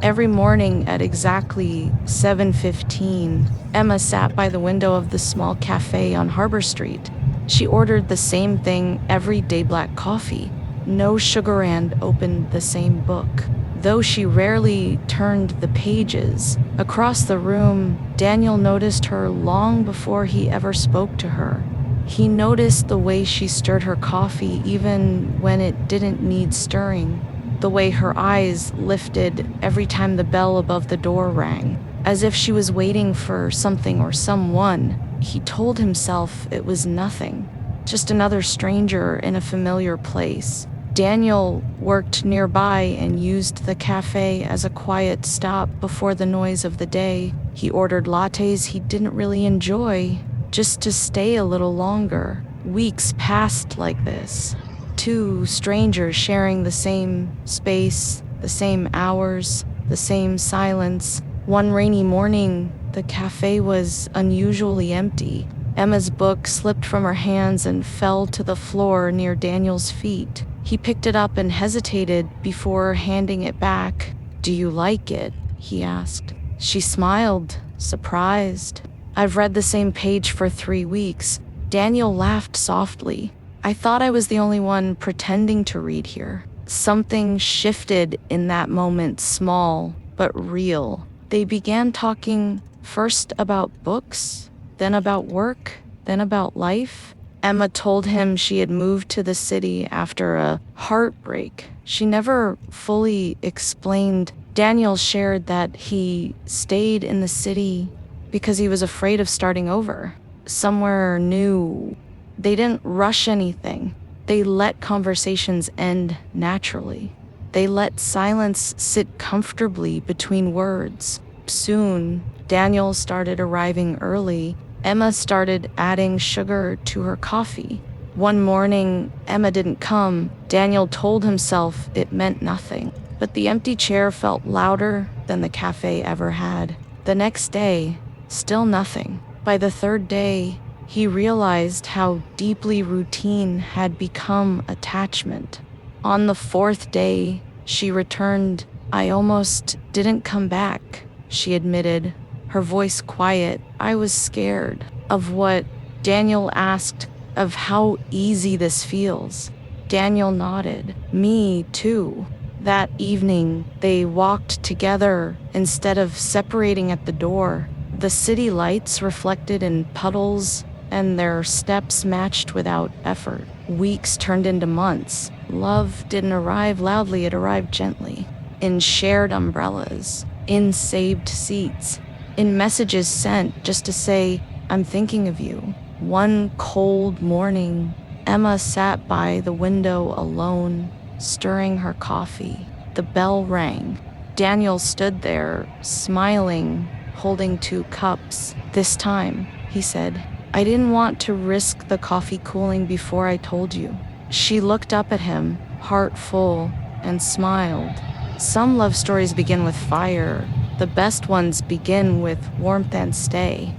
Every morning at exactly 7:15, Emma sat by the window of the small cafe on Harbor Street. She ordered the same thing every day, black coffee, no sugar, and opened the same book. Though she rarely turned the pages, across the room, Daniel noticed her long before he ever spoke to her. He noticed the way she stirred her coffee even when it didn't need stirring, the way her eyes lifted every time the bell above the door rang, as if she was waiting for something or someone. He told himself it was nothing, just another stranger in a familiar place. Daniel worked nearby and used the cafe as a quiet stop before the noise of the day. He ordered lattes he didn't really enjoy, just to stay a little longer. Weeks passed like this. Two strangers sharing the same space, the same hours, the same silence. One rainy morning, the cafe was unusually empty. Emma's book slipped from her hands and fell to the floor near Daniel's feet. He picked it up and hesitated before handing it back. "Do you like it?" he asked. She smiled, surprised. "I've read the same page for 3 weeks." Daniel laughed softly. "I thought I was the only one pretending to read here." Something shifted in that moment, small but real. They began talking, first about books, then about work, then about life. Emma told him she had moved to the city after a heartbreak she never fully explained. Daniel shared that he stayed in the city because he was afraid of starting over, somewhere new. They didn't rush anything. They let conversations end naturally. They let silence sit comfortably between words. Soon, Daniel started arriving early. Emma started adding sugar to her coffee. One morning, Emma didn't come. Daniel told himself it meant nothing, but the empty chair felt louder than the cafe ever had. The next day, still nothing. By the third day, he realized how deeply routine had become attachment. On the fourth day, she returned. "I almost didn't come back," she admitted, her voice quiet. "I was scared." "Of what?" Daniel asked. "Of how easy this feels." Daniel nodded. "Me too." That evening, they walked together instead of separating at the door. The city lights reflected in puddles, and their steps matched without effort. Weeks turned into months. Love didn't arrive loudly, it arrived gently. In shared umbrellas, in saved seats, in messages sent just to say, "I'm thinking of you." One cold morning, Emma sat by the window alone, stirring her coffee. The bell rang. Daniel stood there, smiling, holding 2 cups. "This time," he said, "I didn't want to risk the coffee cooling before I told you." She looked up at him, heart full, and smiled. Some love stories begin with fire. The best ones begin with warmth and stay.